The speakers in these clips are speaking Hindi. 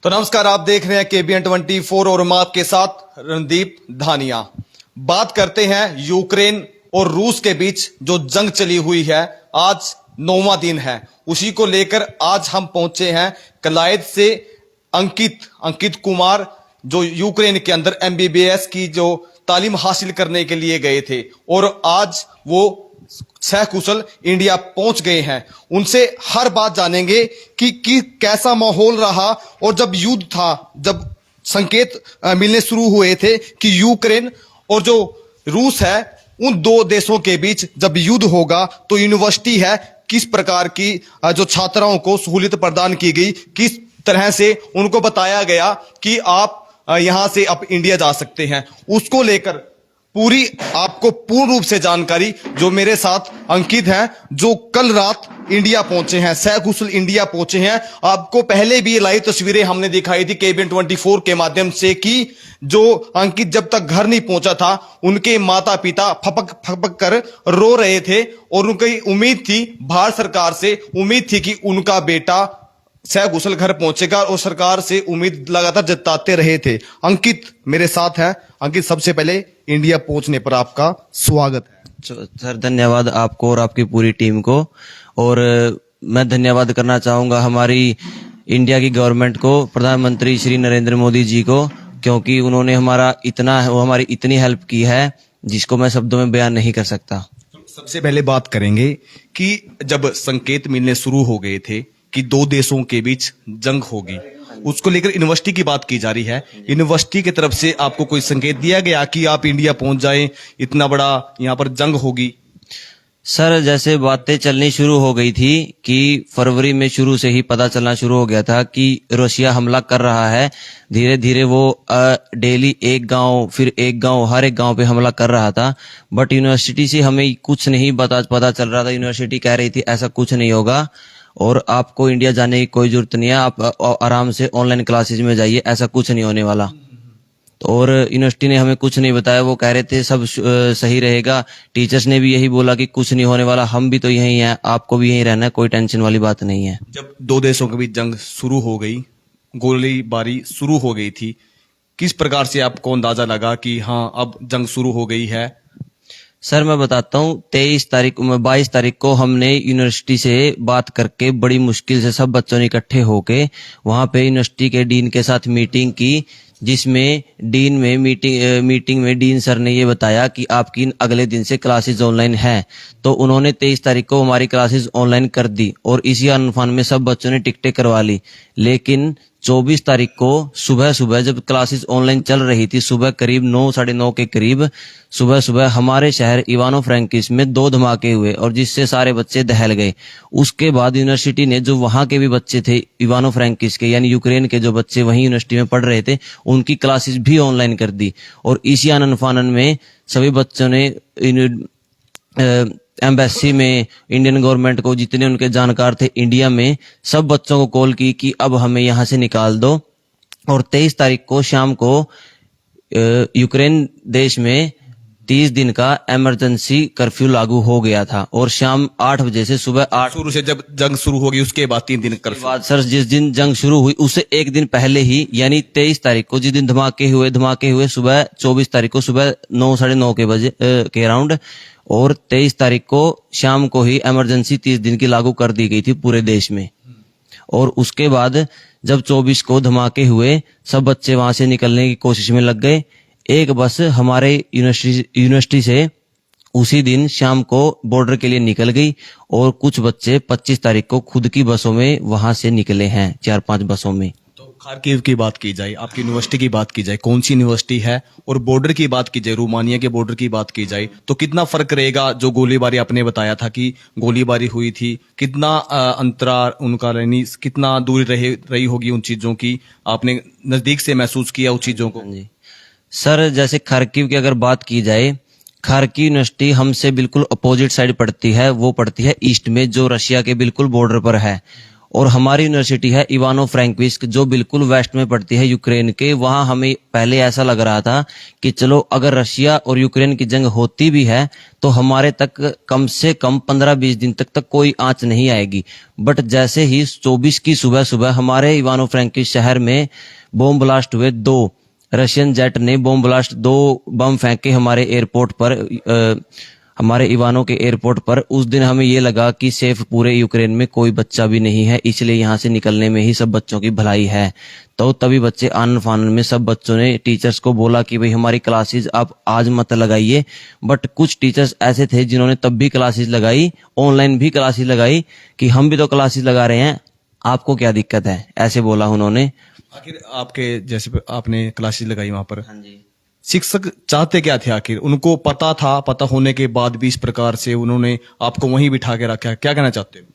तो नमस्कार, आप देख रहे हैं KBN 24 और हम आपके साथ रणदीप धानिया। बात करते हैं यूक्रेन और रूस के बीच जो जंग चली हुई है, आज 9वां दिन है। उसी को लेकर आज हम पहुंचे हैं कलायद से। अंकित कुमार जो यूक्रेन के अंदर MBBS की जो तालीम हासिल करने के लिए गए थे और आज वो सहकुशल इंडिया पहुंच गए हैं। उनसे हर बात जानेंगे कि कैसा माहौल रहा और जब युद्ध था, जब संकेत मिलने शुरू हुए थे कि यूक्रेन और जो रूस है उन दो देशों के बीच जब युद्ध होगा तो यूनिवर्सिटी है किस प्रकार की जो छात्राओं को सहूलियत प्रदान की गई, किस तरह से उनको बताया गया कि आप यहां से अब इंडिया जा सकते हैं, उसको लेकर पूरी आपको पूर्ण रूप से जानकारी जो मेरे साथ अंकित हैं, जो कल रात इंडिया पहुंचे हैं, सहकुशल इंडिया पहुंचे हैं। आपको पहले भी ये लाइव तस्वीरें हमने दिखाई थी KBN 24 के माध्यम से कि जो अंकित जब तक घर नहीं पहुंचा था उनके माता पिता फपक फपक कर रो रहे थे और उनकी उम्मीद थी, भारत सरकार से उम्मीद थी कि उनका बेटा सहकुशल घर पहुंचेगा और सरकार से उम्मीद लगातार जताते रहे थे। अंकित मेरे साथ हैं। अंकित, सबसे पहले इंडिया पहुंचने पर आपका स्वागत है। सर धन्यवाद आपको और आपकी पूरी टीम को। और मैं धन्यवाद करना चाहूंगा हमारी इंडिया की गवर्नमेंट को, प्रधानमंत्री श्री नरेंद्र मोदी जी को, क्योंकि उन्होंने हमारी इतनी हेल्प की है जिसको मैं शब्दों में बयान नहीं कर सकता। सबसे पहले बात करेंगे कि जब संकेत मिलने शुरू हो गए थे कि दो देशों के बीच जंग होगी, उसको लेकर यूनिवर्सिटी की बात की जा रही है। यूनिवर्सिटी की तरफ से आपको कोई संकेत दिया गया कि आप इंडिया पहुंच जाएं, इतना बड़ा यहाँ पर जंग होगी? सर जैसे बातें चलनी शुरू हो गई थी कि फरवरी में शुरू से ही पता चलना शुरू हो गया था कि रशिया हमला कर रहा है। धीरे धीरे वो डेली एक गांव फिर एक गांव, हर एक गांव पे हमला कर रहा था। बट यूनिवर्सिटी से हमें कुछ नहीं पता चल रहा था। यूनिवर्सिटी कह रही थी ऐसा कुछ नहीं होगा और आपको इंडिया जाने की कोई जरूरत नहीं है, आप आराम से ऑनलाइन क्लासेज में जाइए, ऐसा कुछ नहीं होने वाला। और यूनिवर्सिटी ने हमें कुछ नहीं बताया, वो कह रहे थे सब सही रहेगा। टीचर्स ने भी यही बोला कि कुछ नहीं होने वाला, हम भी तो यहीं हैं, आपको भी यहीं रहना है, कोई टेंशन वाली बात नहीं है। जब दो देशों के बीच जंग शुरू हो गई, गोलीबारी शुरू हो गई थी, किस प्रकार से आपको अंदाजा लगा कि हाँ अब जंग शुरू हो गई है? सर मैं बताता हूँ, 22 तारीख को हमने यूनिवर्सिटी से बात करके बड़ी मुश्किल से सब बच्चों ने इकट्ठे होके वहां पे यूनिवर्सिटी के डीन के साथ मीटिंग की, जिसमें मीटिंग में डीन सर ने ये बताया कि आपकी अगले दिन से क्लासेस ऑनलाइन है। तो उन्होंने 23 तारीख को हमारी क्लासेस ऑनलाइन कर दी और इसी अनुफान में सब बच्चों ने टिकटें करवा ली। लेकिन 24 तारीख को सुबह जब क्लासेस ऑनलाइन चल रही थी, सुबह करीब 9 साढ़े 9 के करीब सुबह हमारे शहर इवानो फ्रैंकिस में 2 धमाके हुए और जिससे सारे बच्चे दहल गए। उसके बाद यूनिवर्सिटी ने जो वहां के भी बच्चे थे इवानो फ्रैंकिस के, यानी यूक्रेन के जो बच्चे वहीं यूनिवर्सिटी में पढ़ रहे थे, उनकी क्लासेस भी ऑनलाइन कर दी। और इसी आनन फानन में सभी बच्चों ने एम्बेसी में, इंडियन गवर्नमेंट को, जितने उनके जानकार थे इंडिया में, सब बच्चों को कॉल की कि अब हमें यहाँ से निकाल दो। और 23 तारीख को शाम को यूक्रेन देश में 30 दिन का इमरजेंसी कर्फ्यू लागू हो गया था और शाम 8 बजे से सुबह 8 शुरू से जब जंग शुरू होगी उसके बाद 3 दिन कर्फ्यू। बाद सर जिस दिन जंग शुरू हुई उससे एक दिन पहले ही, यानी 23 तारीख को जिस दिन धमाके हुए सुबह 24 तारीख को सुबह 9 साढ़े 9 के बजे के अराउंड, और 23 तारीख को शाम को ही इमरजेंसी 30 दिन की लागू कर दी गई थी पूरे देश में। और उसके बाद जब 24 को धमाके हुए, सब बच्चे वहां से निकलने की कोशिश में लग गए। एक बस हमारे यूनिवर्सिटी से उसी दिन शाम को बॉर्डर के लिए निकल गई और कुछ बच्चे 25 तारीख को खुद की बसों में वहां से निकले हैं, 4-5 बसों में। तो खार्किव की बात की जाए, आपकी यूनिवर्सिटी की बात की जाए, कौन सी यूनिवर्सिटी है, और बॉर्डर की बात की जाए, रोमानिया के बॉर्डर की बात की जाए, तो कितना फर्क रहेगा? जो गोलीबारी आपने बताया था कि गोलीबारी हुई थी, कितना अंतराल उनका रहनी, कितना दूरी रही होगी उन चीजों की? आपने नजदीक से महसूस किया उन चीजों को? जी सर, जैसे खार्किव की अगर बात की जाए, खार्किव यूनिवर्सिटी हमसे बिल्कुल अपोजिट साइड पड़ती है, वो पड़ती है ईस्ट में, जो रशिया के बिल्कुल बॉर्डर पर है। और हमारी यूनिवर्सिटी है इवानो फ्रैंकोविस्क, जो बिल्कुल वेस्ट में पड़ती है यूक्रेन के। वहां हमें पहले ऐसा लग रहा था कि चलो अगर रशिया और यूक्रेन की जंग होती भी है तो हमारे तक कम से कम 15-20 दिन तक कोई आंच नहीं आएगी। बट जैसे ही 24 की सुबह सुबह हमारे इवानो फ्रैंकोविस्क शहर में बॉम्ब ब्लास्ट हुए, 2 रशियन जेट ने बॉम्ब ब्लास्ट 2 बम फेंके हमारे एयरपोर्ट पर, हमारे इवानो के एयरपोर्ट पर। उस दिन हमें ये लगा कि सेफ पूरे यूक्रेन में कोई बच्चा भी नहीं है, इसलिए यहाँ से निकलने में ही सब बच्चों की भलाई है। तो तभी बच्चे आनन फानन में सब बच्चों ने टीचर्स को बोला कि भाई हमारी क्लासेस आप आज मत लगाइए। बट कुछ टीचर्स ऐसे थे जिन्होंने तब भी क्लासेस लगाई, ऑनलाइन भी क्लासेस लगाई, कि हम भी तो क्लासेस लगा रहे हैं, आपको क्या दिक्कत है, ऐसे बोला उन्होंने। आखिर आपके जैसे आपने क्लासेस लगाई वहां पर, हाँ जी। शिक्षक चाहते क्या थे? आखिर उनको पता था, पता होने के बाद भी इस प्रकार से उन्होंने आपको वहीं बिठा के रखा, क्या कहना चाहते हो?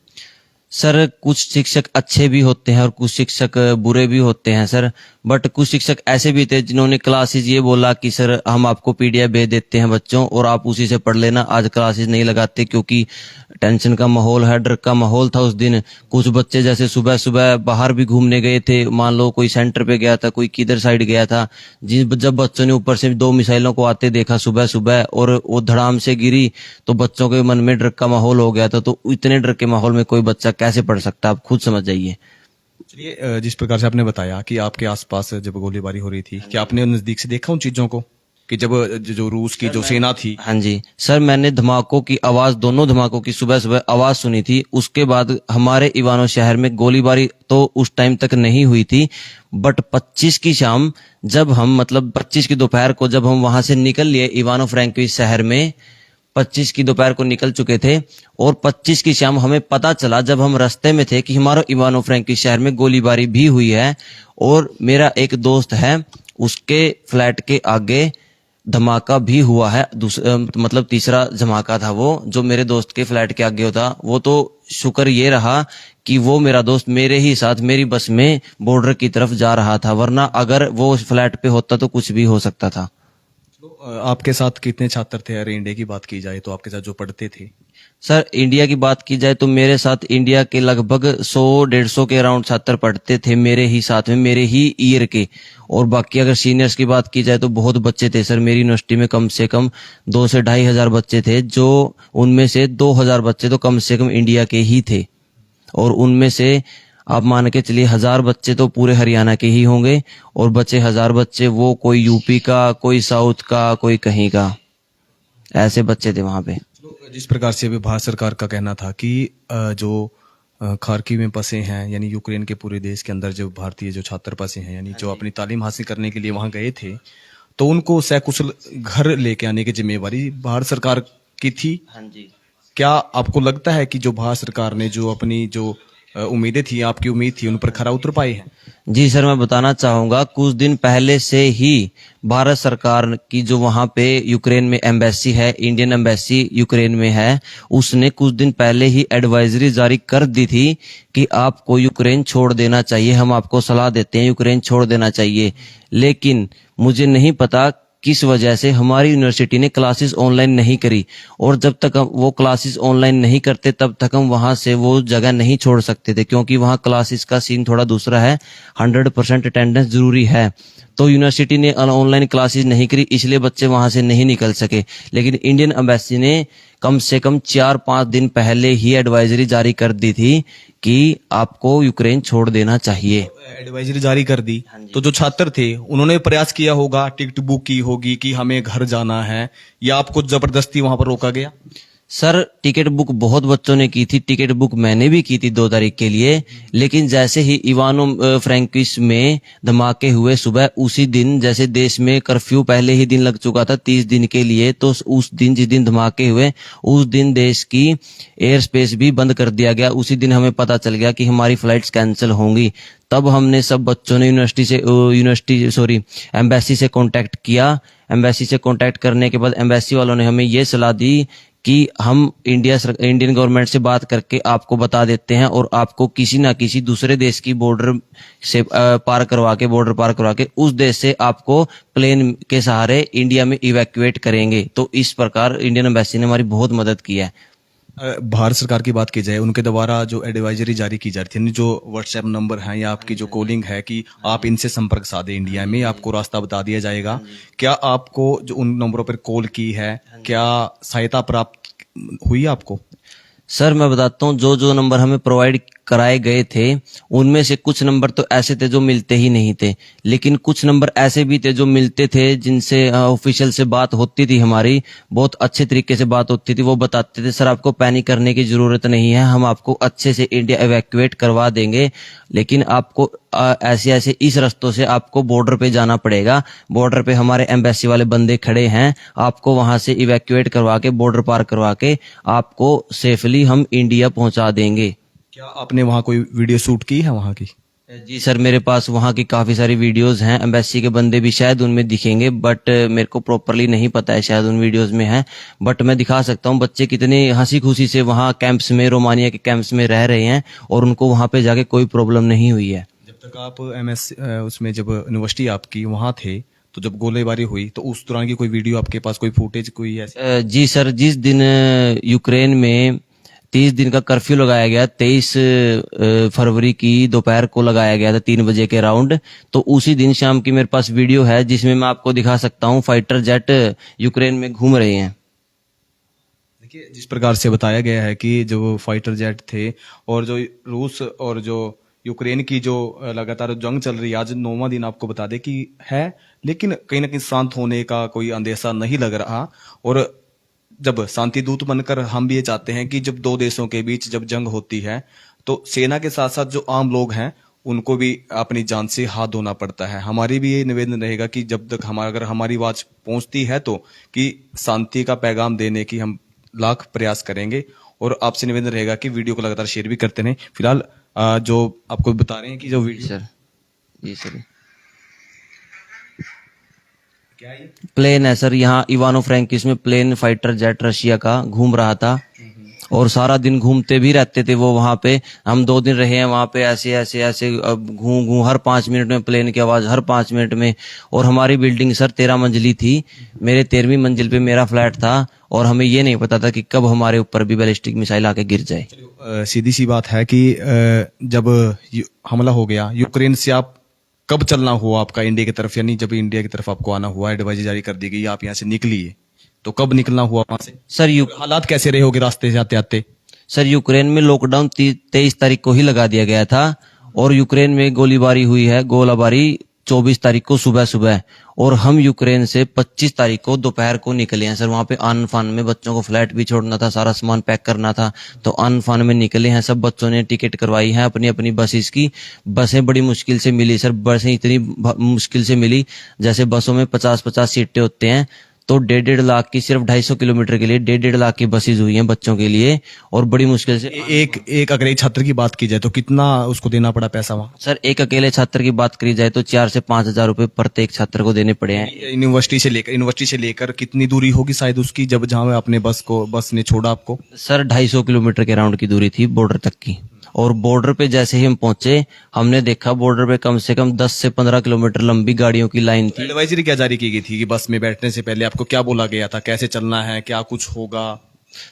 सर कुछ शिक्षक अच्छे भी होते हैं और कुछ शिक्षक बुरे भी होते हैं सर। बट कुछ शिक्षक ऐसे भी थे जिन्होंने क्लासेस ये बोला कि सर हम आपको पीडीएफ भेज देते हैं बच्चों और आप उसी से पढ़ लेना, आज क्लासेस नहीं लगाते, क्योंकि टेंशन का माहौल है, डर का माहौल था उस दिन। कुछ बच्चे जैसे सुबह सुबह बाहर भी घूमने गए थे, मान लो कोई सेंटर पे गया था, कोई किधर साइड गया था, जब बच्चों ने ऊपर से 2 मिसाइलों को आते देखा सुबह सुबह और वो धड़ाम से गिरी, तो बच्चों के मन में डर का माहौल हो गया था। तो इतने डर के माहौल में कोई बच्चा कैसे पढ़ सकता, आप खुद समझ जाइए। चलिए, जिस प्रकार से आपने बताया कि आपके आसपास जब गोलीबारी हो रही थी, क्या आपने नजदीक से देखा उन चीजों को कि जब जो रूस की जो सेना थी? हाँ जी सर, मैंने धमाकों की आवाज, दोनों धमाकों की सुबह सुबह आवाज सुनी थी। उसके बाद हमारे इवानो शहर में गोलीबारी तो उस टाइम तक नहीं हुई थी, बट 25 की शाम जब हम, मतलब 25 की दोपहर को जब हम वहां से निकल लिए इवानो फ्रैंकोविस्क शहर में, 25 की दोपहर को निकल चुके थे और 25 की शाम हमें पता चला जब हम रास्ते में थे कि हमारा इवानो फ्रैंकोविस्क शहर में गोलीबारी भी हुई है। और मेरा एक दोस्त है, उसके फ्लैट के आगे धमाका भी हुआ है, मतलब तीसरा धमाका था वो, जो मेरे दोस्त के फ्लैट के आगे होता। वो तो शुक्र ये रहा कि वो मेरा दोस्त मेरे ही साथ मेरी बस में बॉर्डर की तरफ जा रहा था, वरना अगर वो फ्लैट पे होता तो कुछ भी हो सकता था। आपके साथ कितने छात्र थे? अरे इंडिया की बात की जाए तो आपके साथ जो पढ़ते थे। सर इंडिया की बात की जाए तो मेरे साथ इंडिया के लगभग 100-150 के अराउंड छात्र पढ़ते थे मेरे ही साथ में, मेरे ही ईयर के। और बाकी अगर सीनियर्स की बात की जाए तो बहुत बच्चे थे सर, मेरी यूनिवर्सिटी में कम से कम 2 से 2,500 बच्चे थे, जो उनमें से 2,000 बच्चे तो कम से कम इंडिया के ही थे। और उनमें से आप मान के चलिए 1,000 बच्चे तो पूरे हरियाणा के ही होंगे, और बचे 1,000 बच्चे वो कोई यूपी का, कोई साउथ का, कोई कहीं का, ऐसे बच्चे थे वहां पे। जिस प्रकार से अभी भारत सरकार का कहना था कि जो खार्किव में फंसे हैं, यानी यूक्रेन के पूरे देश के अंदर जो भारतीय जो छात्र फंसे हैं, यानी जो अपनी तालीम हासिल करने के लिए वहां गए थे, तो उनको सकुशल घर लेके आने की जिम्मेवारी भारत सरकार की थी। हाँ जी। क्या आपको लगता है कि जो भारत सरकार ने जो अपनी जो उम्मीदें थी, आपकी उम्मीद थी, उन पर खरा उतर पाए हैं? जी सर, मैं बताना चाहूंगा, कुछ दिन पहले से ही भारत सरकार की जो वहां पे यूक्रेन में एम्बेसी है, इंडियन एम्बेसी यूक्रेन में है, उसने कुछ दिन पहले ही एडवाइजरी जारी कर दी थी कि आपको यूक्रेन छोड़ देना चाहिए, हम आपको सलाह देते हैं यूक्रेन छोड़ देना चाहिए। लेकिन मुझे नहीं पता किस वजह से हमारी यूनिवर्सिटी ने क्लासेस ऑनलाइन नहीं करी, और जब तक हम वो क्लासेस ऑनलाइन नहीं करते तब तक हम वहां से वो जगह नहीं छोड़ सकते थे, क्योंकि वहां क्लासेस का सीन थोड़ा दूसरा है, 100% अटेंडेंस जरूरी है। तो यूनिवर्सिटी ने ऑनलाइन क्लासेस नहीं करी, इसलिए बच्चे वहां से नहीं निकल सके। लेकिन इंडियन एम्बेसी ने कम से कम 4-5 दिन पहले ही एडवाइजरी जारी कर दी थी कि आपको यूक्रेन छोड़ देना चाहिए। एडवाइजरी जारी कर दी, तो जो छात्र थे उन्होंने प्रयास किया होगा, टिकट बुक की होगी कि हमें घर जाना है, या आपको जबरदस्ती वहां पर रोका गया? सर टिकट बुक बहुत बच्चों ने की थी, टिकट बुक मैंने भी की थी 2 तारीख के लिए। लेकिन जैसे ही इवानो फ्रैंकोविस्क में धमाके हुए सुबह, उसी दिन जैसे देश में कर्फ्यू पहले ही दिन लग चुका था 30 दिन के लिए, तो उस दिन जिस दिन धमाके हुए उस दिन देश की एयर स्पेस भी बंद कर दिया गया। उसी दिन हमें पता चल गया कि हमारी फ्लाइट्स कैंसिल होंगी। तब हमने सब बच्चों ने एम्बेसी से कांटेक्ट किया। एम्बेसी से कांटेक्ट करने के बाद एम्बेसी वालों ने हमें ये सलाह दी कि हम इंडियन गवर्नमेंट से बात करके आपको बता देते हैं, और आपको किसी ना किसी दूसरे देश की बॉर्डर से बॉर्डर पार करवा के उस देश से आपको प्लेन के सहारे इंडिया में इवैक्यूएट करेंगे। तो इस प्रकार इंडियन एम्बेसी ने हमारी बहुत मदद की है। भारत सरकार की बात की जाए, उनके द्वारा जो एडवाइजरी जारी की जा रही थी, यानी जो व्हाट्सएप नंबर है या आपकी जो कॉलिंग है कि आप इनसे संपर्क साधे, इंडिया में आपको रास्ता बता दिया जाएगा, क्या आपको जो उन नंबरों पर कॉल की है, क्या सहायता प्राप्त हुई आपको? सर मैं बताता हूँ, जो जो नंबर हमें प्रोवाइड कराए गए थे उनमें से कुछ नंबर तो ऐसे थे जो मिलते ही नहीं थे, लेकिन कुछ नंबर ऐसे भी थे जो मिलते थे, जिनसे ऑफिशियल से बात होती थी, हमारी बहुत अच्छे तरीके से बात होती थी। वो बताते थे सर आपको पैनिक करने की जरूरत नहीं है, हम आपको अच्छे से इंडिया इवैक्यूएट करवा देंगे, लेकिन आपको ऐसे ऐसे इस रास्तों से आपको बॉर्डर पे जाना पड़ेगा, बॉर्डर पे हमारे एम्बेसी वाले बंदे खड़े हैं, आपको वहां से इवैक्यूएट करवा के बॉर्डर पार करवा के आपको सेफली हम इंडिया पहुंचा देंगे। क्या आपने वहाँ कोई वीडियो शूट की है वहाँ की? जी सर, मेरे पास वहाँ की काफी सारी वीडियोस हैं, एम्बेसी के बंदे भी शायद उनमें दिखेंगे, बट मेरे को प्रॉपरली नहीं पता है, शायद उन वीडियोस में है, बट मैं दिखा सकता हूँ। बच्चे कितने हंसी खुशी से वहाँ कैंप्स में, रोमानिया के कैंप्स में रह रहे हैं और उनको वहाँ पे जाके कोई प्रॉब्लम नहीं हुई है। जब तक आप उसमें जब यूनिवर्सिटी आपकी वहाँ थे, तो जब गोलीबारी हुई तो उस दौरान की कोई वीडियो आपके पास, कोई फुटेज कोई ऐसी? जी सर, जिस दिन यूक्रेन में 30 दिन का कर्फ्यू लगाया गया, 23 फरवरी की दोपहर को लगाया गया था 3 बजे के राउंड, तो उसी दिन शाम की मेरे पास वीडियो है जिसमें मैं आपको दिखा सकता हूँ फाइटर जेट यूक्रेन में घूम रहे हैं। देखिए, जिस प्रकार से बताया गया है कि जो फाइटर जेट थे और जो रूस और जो यूक्रेन की जो लगातार जंग चल रही है, आज 9वां दिन आपको बता दें कि है, लेकिन कहीं ना कहीं शांत होने का कोई अंदेशा नहीं लग रहा। और जब शांति दूत बनकर हम भी ये चाहते हैं कि जब दो देशों के बीच जब जंग होती है तो सेना के साथ साथ जो आम लोग हैं उनको भी अपनी जान से हाथ धोना पड़ता है। हमारी भी ये निवेदन रहेगा कि जब तक अगर हमारी आवाज पहुंचती है तो कि शांति का पैगाम देने की हम लाख प्रयास करेंगे। और आपसे निवेदन रहेगा कि वीडियो को लगातार शेयर भी करते रहें। फिलहाल जो आपको बता रहे हैं कि जो वीडियो सर, जी सर, क्या है, प्लेन है सर, यहाँ इवानो फ्रैंकिस में प्लेन फाइटर जेट रशिया का घूम रहा था और सारा दिन घूमते भी रहते थे वो वहां पे। हम 2 दिन रहे हैं वहां पे, ऐसे ऐसे ऐसे घूम घूम हर 5 मिनट में प्लेन की आवाज, हर 5 मिनट में। और हमारी बिल्डिंग सर 13 मंजिली थी, मेरे 13वीं मंजिल पे मेरा फ्लैट था और हमें ये नहीं पता था कि कब हमारे ऊपर भी बैलिस्टिक मिसाइल आके गिर जाए। सीधी सी बात है कि जब हमला हो गया यूक्रेन से, आप कब चलना हुआ आपका इंडिया की तरफ, यानी जब इंडिया की तरफ आपको आना हुआ, एडवाइजरी जारी कर दी गई, आप यहाँ से निकलिए, तो कब निकलना हुआ वहां से? सर हालात कैसे रहे होगे रास्ते से आते आते? सर यूक्रेन में लॉकडाउन 23 तारीख को ही लगा दिया गया था और यूक्रेन में गोलीबारी हुई है, गोलाबारी 24 तारीख को सुबह सुबह, और हम यूक्रेन से 25 तारीख को दोपहर को निकले हैं सर। वहां पे आन फान में बच्चों को फ्लैट भी छोड़ना था, सारा सामान पैक करना था, तो आन फान में निकले हैं। सब बच्चों ने टिकट करवाई है अपनी अपनी बसेस की। बसें बड़ी मुश्किल से मिली सर, बसें इतनी मुश्किल से मिली, जैसे बसों में 50-50 सीटें होते हैं, तो 1.5 लाख की, सिर्फ 250 किलोमीटर के लिए 1.5 लाख की बसेज हुई हैं बच्चों के लिए, और बड़ी मुश्किल से। एक अगर एक छात्र की बात की जाए तो कितना उसको देना पड़ा पैसा वहाँ? सर एक अकेले छात्र की बात करी जाए तो 4 से 5 हजार रुपए प्रत्येक छात्र को देने पड़े हैं। यूनिवर्सिटी से लेकर कितनी दूरी होगी शायद उसकी, जब जहाँ अपने बस ने छोड़ा आपको? सर 250 किलोमीटर के राउंड की दूरी थी बॉर्डर तक की, और बॉर्डर पे जैसे ही हम पहुंचे हमने देखा बॉर्डर पे कम से कम 10 से 15 किलोमीटर लंबी गाड़ियों की लाइन थी। एडवाइजरी क्या जारी की गई थी कि बस में बैठने से पहले आपको क्या बोला गया था, कैसे चलना है, क्या कुछ होगा?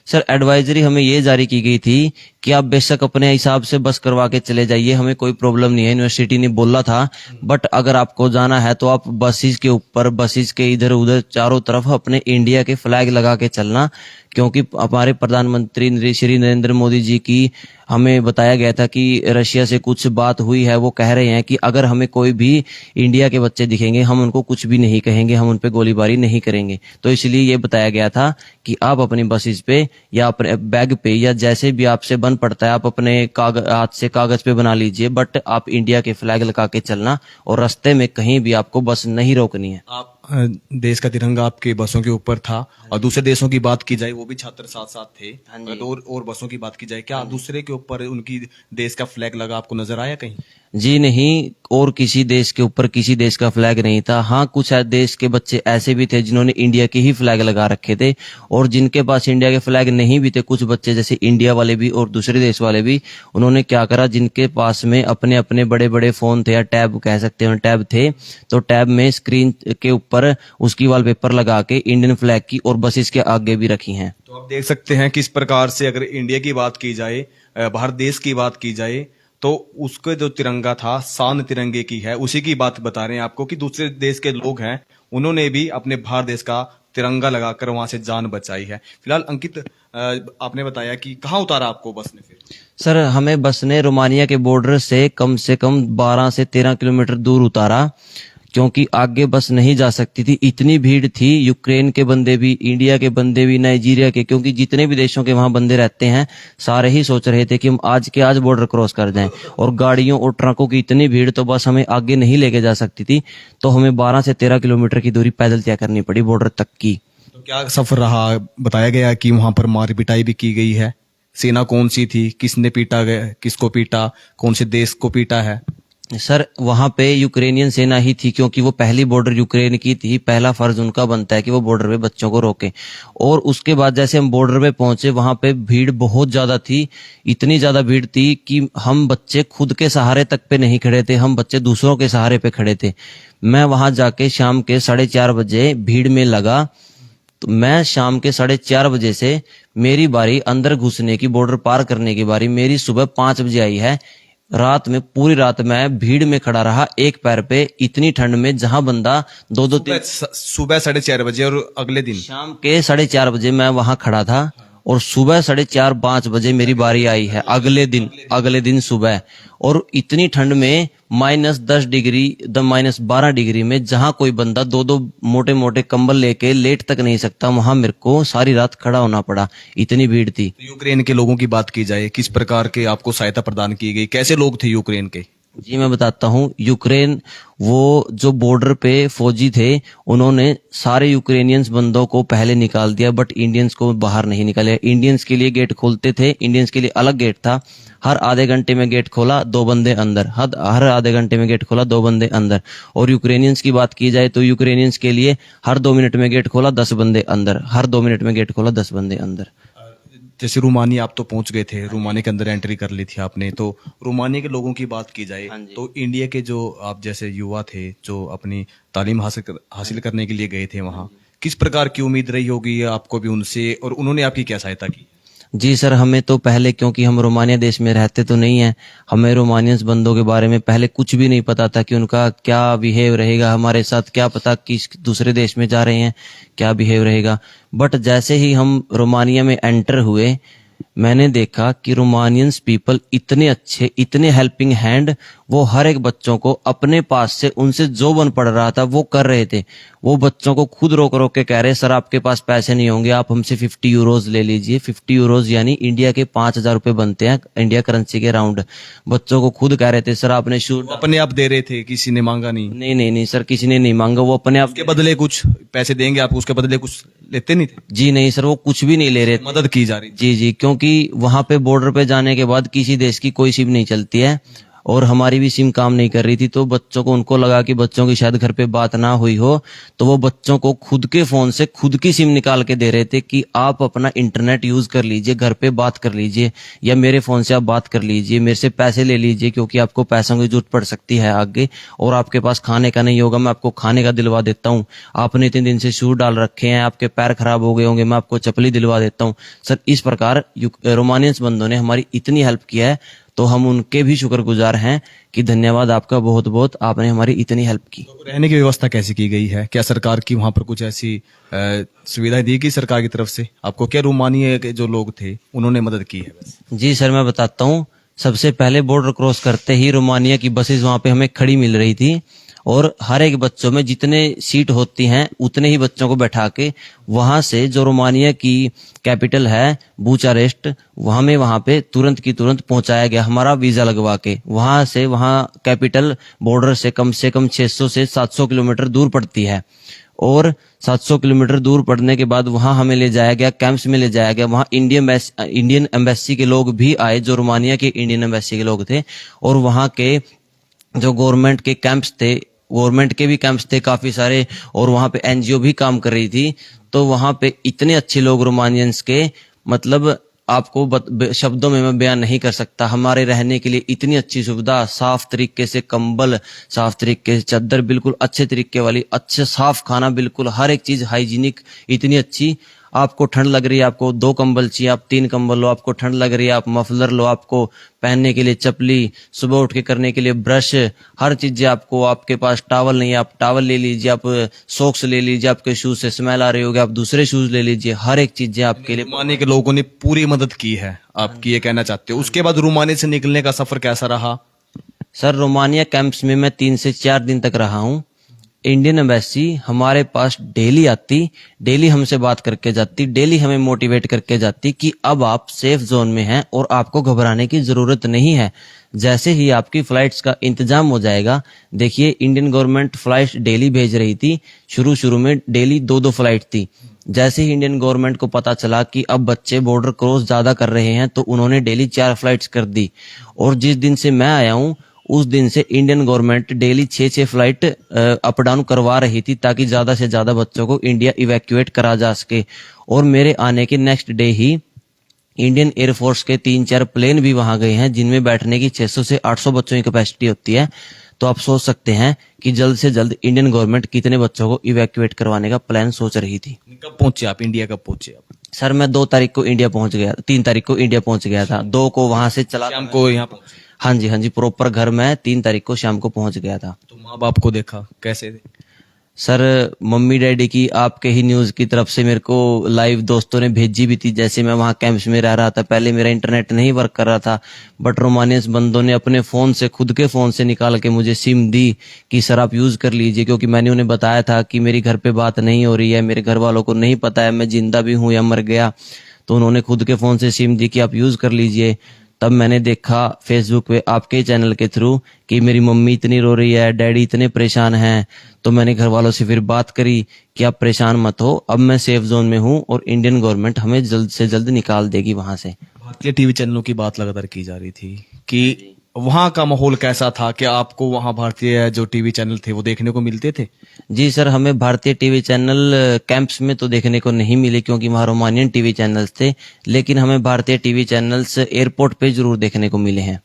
सर एडवाइजरी हमें ये जारी की गई थी कि आप बेशक अपने हिसाब से बस करवा के चले जाइए, हमें कोई प्रॉब्लम नहीं है, यूनिवर्सिटी ने बोला था, बट अगर आपको जाना है तो आप बसेस के ऊपर, बसेस के इधर उधर चारों तरफ अपने इंडिया के फ्लैग लगा के चलना, क्योंकि हमारे प्रधानमंत्री श्री नरेंद्र मोदी जी की हमें बताया गया था कि रशिया से कुछ बात हुई है, वो कह रहे हैं कि अगर हमें कोई भी इंडिया के बच्चे दिखेंगे हम उनको कुछ भी नहीं कहेंगे, हम उन पे गोलीबारी नहीं करेंगे। तो इसलिए ये बताया गया था कि आप अपनी बसेस पे या अपने बैग पे या जैसे भी आपसे बन पड़ता है आप अपने हाथ से कागज पे बना लीजिए, बट आप इंडिया के फ्लैग लगा के चलना और रास्ते में कहीं भी आपको बस नहीं रोकनी है। आप देश का तिरंगा आपके बसों के ऊपर था, और दूसरे देशों की बात की जाए वो भी छात्र साथ साथ थे, और बसों की बात की जाए, क्या दूसरे के ऊपर उनकी देश का फ्लैग लगा आपको नजर आया कहीं? जी नहीं, और किसी देश के ऊपर किसी देश का फ्लैग नहीं था। हाँ, कुछ देश के बच्चे ऐसे भी थे जिन्होंने इंडिया के ही फ्लैग लगा रखे थे, और जिनके पास इंडिया के फ्लैग नहीं भी थे, कुछ बच्चे जैसे इंडिया वाले भी और दूसरे देश वाले भी, उन्होंने क्या करा, जिनके पास में अपने अपने बड़े बड़े फोन थे या टैब कह सकते हैं, टैब थे, तो टैब में स्क्रीन के ऊपर उसकी वॉलपेपर लगा के इंडियन फ्लैग की और बसेस के आगे भी रखी हैं। तो तो आप देख सकते हैं किस प्रकार से अगर इंडिया की बात की जाए, भारत देश की बात की जाए, तो उसके जो तिरंगा था, शान तिरंगे की है, उसी की बात बता रहे हैं आपको कि दूसरे देश के लोग हैं, उन्होंने भी अपने भारत देश का तिरंगा लगाकर वहां से जान बचाई है। फिलहाल अंकित, आपने बताया कि कहाँ उतारा आपको बस ने फिर? सर हमें बस ने रोमानिया के बॉर्डर से कम 12 से 13 किलोमीटर दूर उतारा, क्योंकि आगे बस नहीं जा सकती थी, इतनी भीड़ थी। यूक्रेन के बंदे भी, इंडिया के बंदे भी, नाइजीरिया के, क्योंकि जितने भी देशों के वहां बंदे रहते हैं सारे ही सोच रहे थे कि हम आज के आज बॉर्डर क्रॉस कर जाएं, और गाड़ियों और ट्रकों की इतनी भीड़, तो बस हमें आगे नहीं लेके जा सकती थी, तो हमें 12 से 13 किलोमीटर की दूरी पैदल तय करनी पड़ी बॉर्डर तक की। तो क्या सफर रहा? बताया गया कि वहां पर मार पिटाई भी की गई है। सेना कौन सी थी, किसने पीटा गया, किसको पीटा, कौन से देश को पीटा है? सर वहां पे यूक्रेनियन सेना ही थी, क्योंकि वो पहली बॉर्डर यूक्रेन की थी, पहला फर्ज उनका बनता है कि वो बॉर्डर पे बच्चों को रोके। और उसके बाद जैसे हम बॉर्डर पे पहुंचे, वहां पे भीड़ बहुत ज्यादा थी, इतनी ज्यादा भीड़ थी कि हम बच्चे खुद के सहारे तक पे नहीं खड़े थे, हम बच्चे दूसरों के सहारे पे खड़े थे। मैं वहां जाके शाम के 4:30 बजे भीड़ में लगा, तो मैं शाम के 4:30 बजे से मेरी बारी अंदर घुसने की, बॉर्डर पार करने की बारी मेरी सुबह 5 बजे आई है। रात में पूरी रात मैं भीड़ में खड़ा रहा एक पैर पे, इतनी ठंड में, जहां बंदा दो सुबह 4:30 बजे, और अगले दिन शाम के 4:30 बजे मैं वहां खड़ा था, और सुबह 4:30-5 बजे मेरी बारी आई है अगले दिन सुबह। और इतनी ठंड में -10 डिग्री, -12 डिग्री में, जहां कोई बंदा दो मोटे मोटे कंबल लेके लेट तक नहीं सकता, वहां मेरे को सारी रात खड़ा होना पड़ा, इतनी भीड़ थी। तो यूक्रेन के लोगों की बात की जाए, किस प्रकार के आपको सहायता प्रदान की गई, कैसे लोग थे यूक्रेन के? जी मैं बताता हूँ। यूक्रेन, वो जो बॉर्डर पे फौजी थे, उन्होंने सारे यूक्रेनियंस बंदों को पहले निकाल दिया, बट इंडियंस को बाहर नहीं निकाले। इंडियंस के लिए गेट खोलते थे, इंडियंस के लिए अलग गेट था, हर आधे घंटे में गेट खोला, 2 बंदे अंदर, हर आधे घंटे में गेट खोला, 2 बंदे अंदर। और यूक्रेनियंस की बात की जाए तो यूक्रेनियंस के लिए हर 2 मिनट में गेट खोला, 10 बंदे अंदर, हर 2 मिनट में गेट खोला, 10 बंदे अंदर। जैसे रोमानिया आप तो पहुंच गए थे, रोमानिया के अंदर एंट्री कर ली थी आपने, तो रोमानिया के लोगों की बात की जाए तो इंडिया के जो आप जैसे युवा थे, जो अपनी तालीम हासिल करने के लिए गए थे वहां, किस प्रकार की उम्मीद रही होगी आपको भी उनसे, और उन्होंने आपकी क्या सहायता की? जी सर, हमें तो पहले, क्योंकि हम रोमानिया देश में रहते तो नहीं है, हमें रोमानियंस बंदों के बारे में पहले कुछ भी नहीं पता था कि उनका क्या बिहेव रहेगा हमारे साथ, क्या पता कि दूसरे देश में जा रहे हैं क्या बिहेव रहेगा। बट जैसे ही हम रोमानिया में एंटर हुए, मैंने देखा कि रोमानियंस पीपल इतने अच्छे, इतने हेल्पिंग हैंड, वो हर एक बच्चों को अपने पास से उनसे जो बन पड़ रहा था वो कर रहे थे। वो बच्चों को खुद रोक रोक के कह रहे, सर आपके पास पैसे नहीं होंगे, आप हमसे 50 यूरोज ले लीजिए। 50 यूरोज यानी इंडिया के 5,000 रुपए बनते हैं इंडिया करेंसी के राउंड। बच्चों को खुद कह रहे थे, सर आपने शूट, अपने आप दे रहे थे, किसी ने मांगा नहीं? नहीं सर, किसी ने नहीं मांगा, वो अपने आप। उसके बदले कुछ पैसे देंगे आप, उसके बदले कुछ लेते नहीं थे? जी नहीं सर, वो कुछ भी नहीं ले रहे थे, मदद की जा रही थी। जी, क्योंकि वहां पे बॉर्डर पे जाने के बाद किसी देश की कोई सिम नहीं चलती है, और हमारी भी सिम काम नहीं कर रही थी, तो बच्चों को, उनको लगा कि बच्चों की शायद घर पे बात ना हुई हो, तो वो बच्चों को खुद के फोन से खुद की सिम निकाल के दे रहे थे कि आप अपना इंटरनेट यूज कर लीजिए, घर पे बात कर लीजिए, या मेरे फोन से आप बात कर लीजिए, मेरे से पैसे ले लीजिए, क्योंकि आपको पैसों की जरूरत पड़ सकती है आगे, और आपके पास खाने का नहीं होगा, मैं आपको खाने का दिलवा देता हूँ। आपने इतने दिन से शूज डाल रखे हैं, आपके पैर खराब हो गए होंगे, मैं आपको चप्पली दिलवा देता हूँ। सर इस प्रकार रोमानियंस बंदों ने हमारी इतनी हेल्प किया है, तो हम उनके भी शुक्रगुजार हैं कि धन्यवाद आपका बहुत बहुत, आपने हमारी इतनी हेल्प की। तो रहने की व्यवस्था कैसे की गई है? क्या सरकार की वहां पर कुछ ऐसी सुविधाएं दी गई सरकार की तरफ से आपको? क्या रोमानिया के जो लोग थे उन्होंने मदद की है? जी सर, मैं बताता हूँ। सबसे पहले बॉर्डर क्रॉस करते ही रोमानिया की बसेस वहां पे हमें खड़ी मिल रही थी, और हर एक बच्चों में जितने सीट होती हैं उतने ही बच्चों को बैठा के वहां से, जो रोमानिया की कैपिटल है बुचारेस्ट, वहां पे तुरंत की तुरंत पहुंचाया गया, हमारा वीजा लगवा के। वहां से, वहां कैपिटल बॉर्डर से कम 600 से 700 किलोमीटर दूर पड़ती है, और 700 किलोमीटर दूर पड़ने के बाद वहां हमें ले जाया गया, कैंप्स में ले जाया गया। वहां इंडियन एम्बेसी के लोग भी आए, जो रोमानिया के इंडियन एम्बेसी के लोग थे, और वहां के जो गवर्नमेंट के कैंप्स थे, गवर्नमेंट के भी कैंप्स थे काफी सारे, और वहां पे एनजीओ भी काम कर रही थी। तो वहां पे इतने अच्छे लोग रोमानियंस के, मतलब आपको शब्दों में मैं बयान नहीं कर सकता। हमारे रहने के लिए इतनी अच्छी सुविधा, साफ तरीके से कंबल, साफ तरीके से चादर, बिल्कुल अच्छे तरीके वाली, अच्छे साफ खाना, बिल्कुल हर एक चीज हाइजीनिक, इतनी अच्छी। आपको ठंड लग रही है, आपको 2 कंबल चाहिए, आप 3 कंबल लो, आपको ठंड लग रही है आप मफलर लो, आपको पहनने के लिए चपली, सुबह उठ के करने के लिए ब्रश, हर चीजें आपको, आपके पास टॉवल नहीं है आप टॉवल ले लीजिए, आप सॉक्स ले लीजिए, आपके शूज से स्मेल आ रही होगी आप दूसरे शूज ले लीजिए, हर एक चीजें आपके लिए। रोमानिया के लोगों ने पूरी मदद की है, आपकी ये कहना चाहते हो। उसके बाद रोमानिया से निकलने का सफर कैसा रहा? सर रोमानिया कैंप्स में मैं 3 से 4 दिन तक रहा हूँ। इंडियन एम्बेसी हमारे पास डेली आती, डेली हमसे बात करके जाती, डेली हमें मोटिवेट करके जाती कि अब आप सेफ जोन में हैं और आपको घबराने की जरूरत नहीं है। जैसे ही आपकी फ्लाइट्स का इंतजाम हो जाएगा, देखिए इंडियन गवर्नमेंट फ्लाइट्स डेली भेज रही थी, शुरू में डेली 2-2 फ्लाइट थी। जैसे ही इंडियन गवर्नमेंट को पता चला कि अब बच्चे बॉर्डर क्रॉस ज्यादा कर रहे हैं तो उन्होंने डेली 4 फ्लाइट्स कर दी। और जिस दिन से मैं आया हूँ उस दिन से Indian government daily 6-6 flight up down करवा रही थी ताकि ज्यादा से ज्यादा बच्चों को इंडिया इवैक्यूएट करा जा सके। और मेरे आने के नेक्स्ट डे ही इंडियन एयरफोर्स के 3-4 प्लेन भी वहां गए हैं जिनमें बैठने की 600 से 800 बच्चों की कैपेसिटी होती है। तो आप सोच सकते हैं कि जल्द से जल्द इंडियन गवर्नमेंट कितने बच्चों को इवैक्यूएट करवाने का प्लान सोच रही थी। कब पहुंचे आप इंडिया, कब पहुंचे आप? सर मैं 2 तारीख को इंडिया पहुंच गया, 3 तारीख को इंडिया पहुंच गया था, 2 को वहां से चला, शाम को यहाँ पहुंचे? हाँ जी प्रॉपर घर मैं 3 तारीख को शाम को पहुंच गया था। तो माँ बाप को देखा कैसे थे? सर मम्मी डैडी की आपके ही न्यूज की तरफ से मेरे को लाइव दोस्तों ने भेजी भी थी। जैसे मैं वहाँ कैंप्स में रह रहा था, पहले मेरा इंटरनेट नहीं वर्क कर रहा था, बट रोमानियंस बंदों ने अपने फोन से, खुद के फोन से निकाल के मुझे सिम दी कि सर आप यूज कर लीजिए, क्योंकि मैंने उन्हें बताया था कि मेरी घर पे बात नहीं हो रही है, मेरे घर वालों को नहीं पता है मैं जिंदा भी हूँ या मर गया। तो उन्होंने खुद के फोन से सिम दी कि आप यूज कर लीजिए। तब मैंने देखा फेसबुक पे आपके चैनल के थ्रू कि मेरी मम्मी इतनी रो रही है, डैडी इतने परेशान हैं। तो मैंने घर वालों से फिर बात करी कि आप परेशान मत हो, अब मैं सेफ जोन में हूँ और इंडियन गवर्नमेंट हमें जल्द से जल्द निकाल देगी वहां से। भारतीय टीवी चैनलों की बात लगातार की जा रही थी कि वहां का माहौल कैसा था? क्या आपको वहां भारतीय जो टीवी चैनल थे वो देखने को मिलते थे? जी सर, हमें भारतीय टीवी चैनल कैंप्स में तो देखने को नहीं मिले क्योंकि वहाँ रोमानियन टीवी चैनल्स थे, लेकिन हमें भारतीय टीवी चैनल्स एयरपोर्ट पे जरूर देखने को मिले हैं।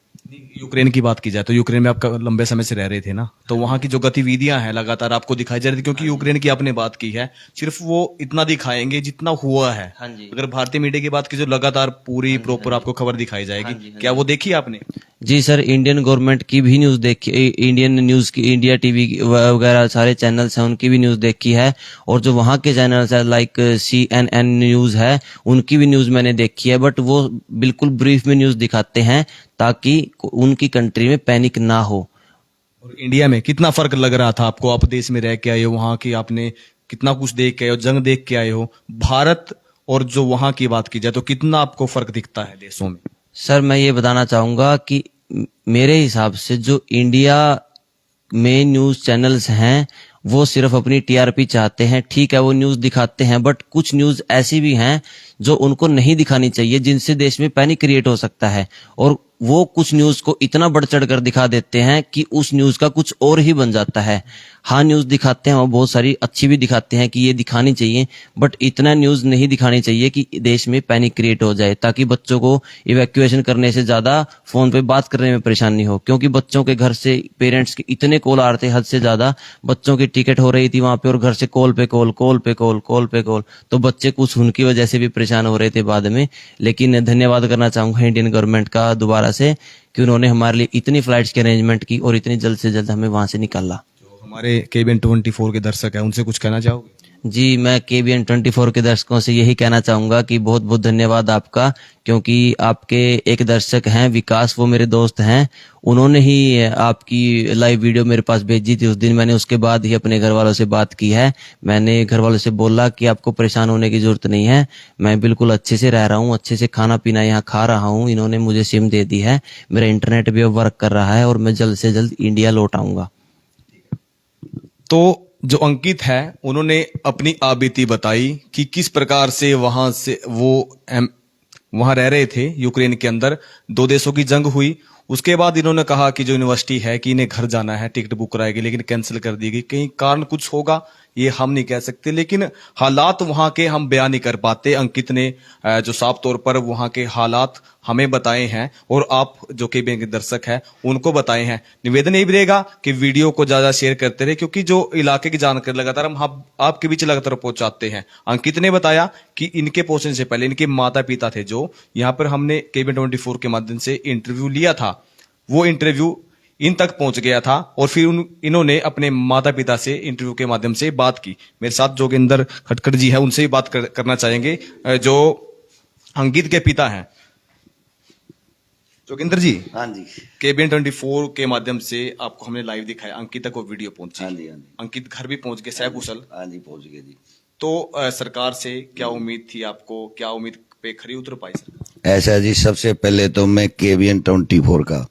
यूक्रेन की बात की जाए तो यूक्रेन में आप लंबे समय से रह रहे थे ना, तो वहां की जो गतिविधियां हैं लगातार आपको दिखाई जा रही थी, क्योंकि यूक्रेन की आपने बात की है, सिर्फ वो इतना दिखाएंगे जितना हुआ है। हाँ जी। अगर भारतीय मीडिया की बात की जो लगातार पूरी प्रॉपर आपको खबर दिखाई जाएगी, क्या वो देखी आपने? जी सर, इंडियन गवर्नमेंट की भी न्यूज देखी, इंडियन न्यूज की, इंडिया टीवी वगैरह सारे चैनल्स हैं उनकी भी न्यूज देखी है, और जो वहाँ के चैनल्स है लाइक CNN न्यूज है उनकी भी न्यूज मैंने देखी है, बट वो बिल्कुल ब्रीफ में न्यूज दिखाते हैं ताकि उनकी कंट्री में पैनिक ना हो। और इंडिया में कितना फर्क लग रहा था आपको? आप देश में रह के आए हो, वहां की आपने कितना कुछ देख के आए हो, जंग देख के आए हो, भारत और जो वहां की बात की जाए तो कितना आपको फर्क दिखता है देशों में? सर मैं ये बताना चाहूंगा कि मेरे हिसाब से जो इंडिया में न्यूज चैनल्स हैं वो सिर्फ अपनी TRP चाहते हैं। ठीक है, वो न्यूज दिखाते हैं, बट कुछ न्यूज ऐसी भी हैं जो उनको नहीं दिखानी चाहिए, जिनसे देश में पैनिक क्रिएट हो सकता है, और वो कुछ न्यूज को इतना बढ़ चढ़ कर दिखा देते हैं कि उस न्यूज का कुछ और ही बन जाता है। हाँ, न्यूज दिखाते हैं, वो बहुत सारी अच्छी भी दिखाते हैं कि ये दिखानी चाहिए, बट इतना न्यूज नहीं दिखानी चाहिए कि देश में पैनिक क्रिएट हो जाए, ताकि बच्चों को इवैक्यूएशन करने से ज्यादा फोन पे बात करने में परेशानी हो। क्योंकि बच्चों के घर से पेरेंट्स के इतने कॉल आ रहे थे, हद से ज्यादा बच्चों की टिकट हो रही थी वहां पे, और घर से कॉल पे कॉल, कॉल पे कॉल, कॉल पे कॉल, तो बच्चे कुछ उनकी वजह से भी परेशान हो रहे थे बाद में। लेकिन धन्यवाद करना चाहूंगा इंडियन गवर्नमेंट का दोबारा से कि उन्होंने हमारे लिए इतनी फ्लाइट्स की अरेंजमेंट की और इतनी जल्द से जल्द हमें वहां से निकाला। जो हमारे KBN 24 के दर्शक हैं उनसे कुछ कहना चाहोगे? जी, मैं KBN 24 के दर्शकों से यही कहना चाहूंगा कि बहुत बहुत धन्यवाद आपका, क्योंकि आपके एक दर्शक हैं विकास, वो मेरे दोस्त हैं, उन्होंने ही आपकी लाइव वीडियो मेरे पास भेजी थी उस दिन। मैंने उसके बाद ही अपने घर वालों से बात की है। मैंने घर वालों से बोला कि आपको परेशान होने की जरूरत नहीं है, मैं बिल्कुल अच्छे से रह रहा हूँ, अच्छे से खाना पीना यहाँ खा रहा हूँ। इन्होंने मुझे सिम दे दी है, मेरा इंटरनेट भी अब वर्क कर रहा है, और मैं जल्द से जल्द इंडिया लौट आऊंगा। तो जो अंकित है उन्होंने अपनी आबिती बताई कि किस प्रकार से वहां से वो वहां रह रहे थे यूक्रेन के अंदर। 2 देशों की जंग हुई, उसके बाद इन्होंने कहा कि जो यूनिवर्सिटी है कि इन्हें घर जाना है, टिकट बुक कराएगी, लेकिन कैंसिल कर दी गई। कहीं कारण कुछ होगा, ये हम नहीं कह सकते, लेकिन हालात वहां के हम बयान नहीं कर पाते। अंकित ने जो साफ तौर पर वहां के हालात हमें बताए हैं और आप जो केबीएन के दर्शक हैं उनको बताए हैं। निवेदन यही रहेगा कि वीडियो को ज्यादा शेयर करते रहे, क्योंकि जो इलाके की जानकारी लगातार हम आपके बीच लगातार पहुंचाते हैं। अंकित ने बताया कि इनके पहुंचने से पहले इनके माता पिता थे, जो यहाँ पर हमने केबीएन 24 के माध्यम से इंटरव्यू लिया था, वो इंटरव्यू इन तक पहुंच गया था और फिर इन्होंने अपने माता पिता से इंटरव्यू के माध्यम से बात की। मेरे साथ जोगेंद्र खटखट जी है, उनसे भी बात करना चाहेंगे, जो अंकित के पिता हैं। जोगेंद्र जी, हाँ जी, केबीएन 24 के माध्यम से आपको हमने लाइव दिखाया, अंकित तक वो वीडियो पहुंची। हाँ जी, हाँ जी, अंकित घर भी पहुंच गए सकुशल। हाँ जी, पहुंच गए जी। तो सरकार से क्या उम्मीद थी आपको, क्या उम्मीद पे खरी उतर पाई सरकार? ऐसा जी, सबसे पहले तो मैं केबीएन 24 का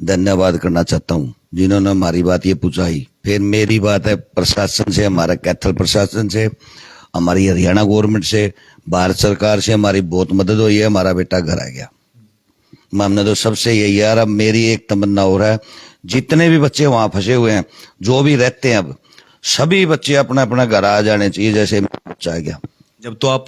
धन्यवाद करना चाहता हूँ, जिन्होंने हमारी बात ये पूछाई। फिर मेरी बात है प्रशासन से, हमारा कैथल प्रशासन से, हमारी हरियाणा गवर्नमेंट से, भारत सरकार से हमारी बहुत मदद हुई है। हमारा बेटा घर आ गया। हमने तो सबसे यही यार, अब मेरी एक तमन्ना हो रहा है, जितने भी बच्चे वहां फंसे हुए हैं, जो भी रहते हैं, अब सभी बच्चे अपना अपना घर आ जाने चाहिए, जैसे मेरा बच्चा आ गया। जब तो आप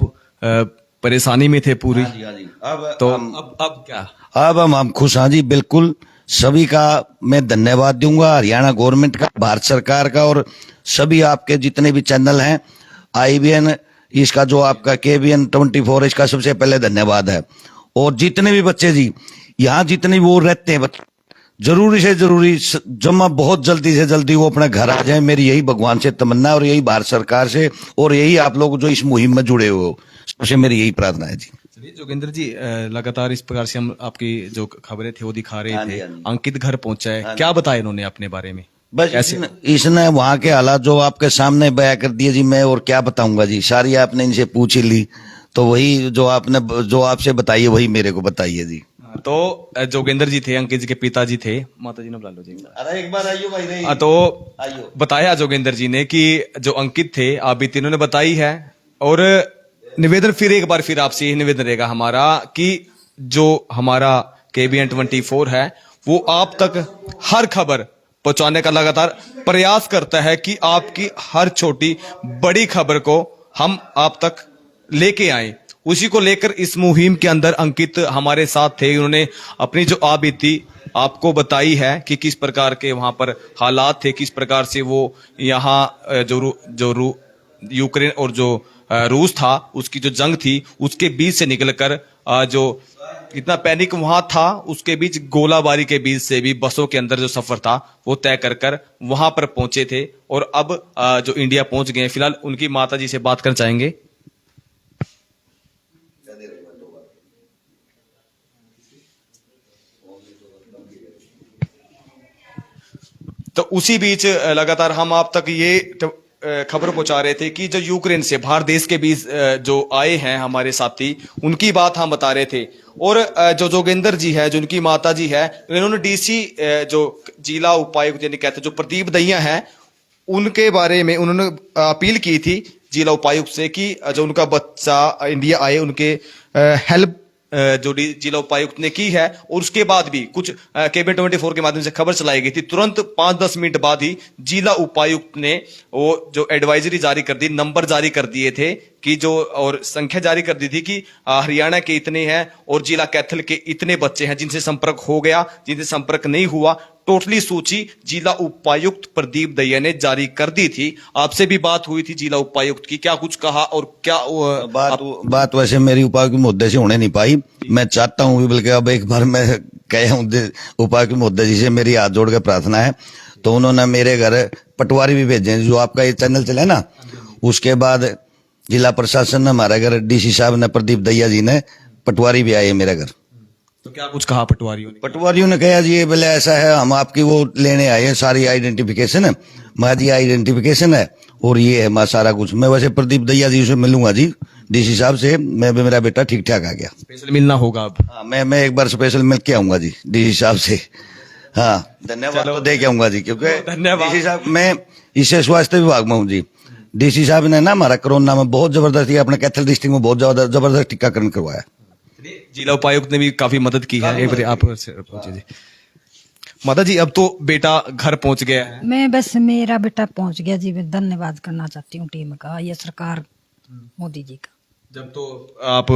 परेशानी में थे पूरी, हाँ जी, हाँ जी। अब तो हम अब क्या? अब हम खुश। हाँ जी, बिल्कुल। सभी का मैं धन्यवाद दूंगा, हरियाणा गवर्नमेंट का, भारत सरकार का, और सभी आपके जितने भी चैनल हैं, IBN, इसका जो आपका केबीएन 24, इसका सबसे पहले धन्यवाद है। और जितने भी बच्चे जी यहाँ जितने वो रहते हैं, जरूरी से जरूरी जमा बहुत जल्दी से जल्दी वो अपना घर आ जाए। मेरी यही भगवान से तमन्ना, और यही भारत सरकार से, और यही आप लोग जो इस मुहिम में जुड़े हुए हो, सबसे मेरी यही प्रार्थना है जी। चलिए जोगेंद्र जी, लगातार इस प्रकार से हम आपकी जो खबरें थी वो दिखा रहे हाँ थे। जी, हाँ जी। अंकित घर पहुंचा है, क्या बताया इन्होंने अपने बारे में? बस इसने वहां के हालात जो आपके सामने बयां कर दिए जी, मैं और क्या बताऊंगा जी, सारी आपने इनसे पूछ ही ली, तो वही जो आपसे बताइए वही मेरे को बताइए जी। तो जोगेंद्र जी थे, अंकित जी के पिताजी थे। माता जी ने बुला लो जी। अरे एक बार आइयो भाई रे। तो आइयो। बताया जोगेंद्र जी ने कि जो अंकित थे, आप भी तीनों ने बताई है। और निवेदन फिर एक बार फिर आपसे यही निवेदन रहेगा हमारा कि जो हमारा केबीएन 24 है वो आप तक हर खबर पहुंचाने का लगातार प्रयास करता है कि आपकी हर छोटी बड़ी खबर को हम आप तक लेके आए। उसी को लेकर इस मुहिम के अंदर अंकित हमारे साथ थे। उन्होंने अपनी जो बीती आपको बताई है कि किस प्रकार के वहां पर हालात थे, किस प्रकार से वो यहाँ जो यूक्रेन और जो रूस था उसकी जो जंग थी उसके बीच से निकलकर जो इतना पैनिक वहां था, उसके बीच गोलाबारी के बीच से भी बसों के अंदर जो सफर था वो तय कर वहां पर पहुंचे थे और अब जो इंडिया पहुंच गए। फिलहाल उनकी माता जी से बात करना चाहेंगे। तो उसी बीच लगातार हम आप तक ये खबर पहुंचा रहे थे कि जो यूक्रेन से भारत देश के बीच जो आए हैं हमारे साथी, उनकी बात हम बता रहे थे। और जो जोगेंद्र जी है, जो उनकी माता जी है, इन्होंने डीसी जो जिला उपायुक्त यानी कहते जो प्रदीप दहिया हैं, उनके बारे में उन्होंने अपील की थी जिला उपायुक्त से कि जो उनका बच्चा इंडिया आए उनके हेल्प जो जिला उपायुक्त ने की है। और उसके बाद भी कुछ केबीएन 24 के माध्यम से खबर चलाई गई थी, तुरंत 5-10 मिनट बाद ही जिला उपायुक्त ने वो जो एडवाइजरी जारी कर दी, नंबर जारी कर दिए थे कि जो और संख्या जारी कर दी थी कि हरियाणा के इतने हैं और जिला कैथल के इतने बच्चे हैं जिनसे संपर्क हो गया, जिनसे संपर्क नहीं हुआ। टोटली सूची जिला उपायुक्त प्रदीप दहिया ने जारी कर दी थी। आपसे भी बात हुई थी जिला उपायुक्त की, क्या कुछ कहा और क्या बात वैसे मेरी उपायुक्त मुद्दे से होने नहीं पाई। मैं चाहता हूँ बल्कि अब एक बार मैं कह उपायुक्त मुद्दे जी से मेरी हाथ जोड़ के प्रार्थना है, तो उन्होंने मेरे घर पटवारी भी भेजे, जो आपका ये चैनल चले ना, उसके बाद जिला प्रशासन ने हमारे घर, डीसी साहब ने, प्रदीप दहिया जी ने, पटवारी भी आए मेरे घर। तो क्या कुछ कहा पटवारियों ने? पटवारियों ने कहा जी ये बोले ऐसा है, हम आपकी वो लेने आए हैं, सारी आइडेंटिफिकेशन है। मैं जी आइडेंटिफिकेशन है और ये है मैं सारा कुछ। मैं वैसे प्रदीप दहिया जी से मिलूंगा जी, डीसी साहब से। मैं मेरा बेटा ठीक ठाक आ गया। स्पेशल मिलना होगा अब। हाँ, मैं एक बार स्पेशल मिल के आऊंगा जी डीसी साहब से। हाँ, धन्यवाद तो दे के आऊंगा जी, क्योंकि डीसी साहब, मैं इससे स्वास्थ्य विभाग में हूँ जी। डीसी साहब ने ना हमारा कोरोना में बहुत जबरदस्ती अपने कैथल डिस्ट्रिक्ट में बहुत जबरदस्त टीकाकरण करवाया। जिला उपायुक्त ने भी काफी मदद की है। एक बार आप पहुंचे जी। माता जी अब तो बेटा घर पहुंच गया है। मैं बस मेरा बेटा पहुंच गया जी। मैं धन्यवाद करना चाहती हूँ टीम का, ये सरकार मोदी जी का। जब तो आप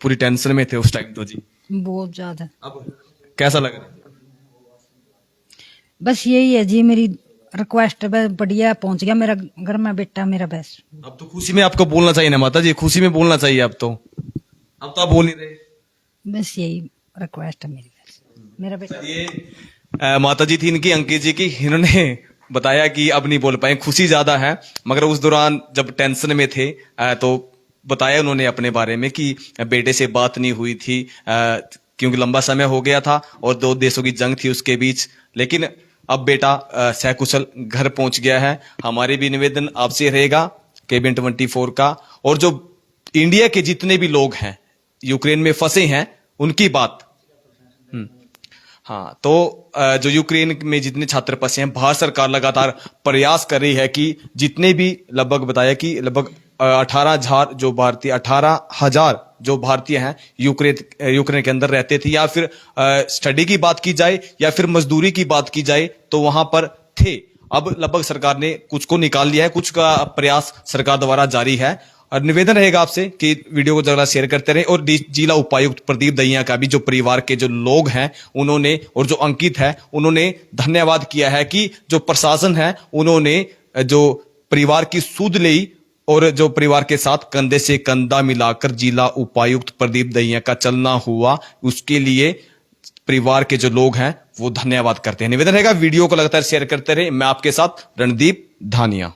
पूरी टेंशन में थे उस टाइम तो जी, बहुत ज्यादा। अब कैसा लग रहा है? बस यही है जी मेरी रिक्वेस्ट। बढ़िया पहुंच गया मेरा घर में बेटा मेरा। बस अब तो खुशी में आपको बोलना चाहिए ना माता जी, खुशी में बोलना चाहिए। अब तो आप बोल नहीं रहे। बस यही रिक्वेस्ट है मेरी। बस मेरा बेटा। ये माता जी थी इनकी, अंकित जी की, इन्होंने बताया कि अब नहीं बोल पाए, खुशी ज्यादा है, मगर उस दौरान जब टेंशन में थे तो बताया उन्होंने अपने बारे में कि बेटे से बात नहीं हुई थी क्योंकि लंबा समय हो गया था और दो देशों की जंग थी उसके बीच। लेकिन अब बेटा सकुशल घर पहुंच गया है। हमारे भी निवेदन आपसे रहेगा केबीएन 24 का, और जो इंडिया के जितने भी लोग हैं यूक्रेन में फंसे हैं उनकी बात। हाँ, तो जो यूक्रेन में जितने छात्र फंसे हैं, भारत सरकार लगातार प्रयास कर रही है कि जितने भी, लगभग बताया कि लगभग 18,000 जो भारतीय हैं यूक्रेन के अंदर रहते थे, या फिर स्टडी की बात की जाए या फिर मजदूरी की बात की जाए तो वहां पर थे। अब लगभग सरकार ने कुछ को निकाल लिया है, कुछ का प्रयास सरकार द्वारा जारी है। और निवेदन रहेगा आपसे कि वीडियो को जरा शेयर करते रहे। और जिला उपायुक्त प्रदीप दहिया का भी, जो परिवार के जो लोग हैं उन्होंने, और जो अंकित है उन्होंने धन्यवाद किया है कि जो प्रशासन है उन्होंने जो परिवार की सुध ली और जो परिवार के साथ कंधे से कंधा मिलाकर जिला उपायुक्त प्रदीप दहिया का चलना हुआ, उसके लिए परिवार के जो लोग हैं वो धन्यवाद करते हैं। निवेदन रहेगा वीडियो को लगातार शेयर करते रहे। मैं आपके साथ रणदीप धानिया।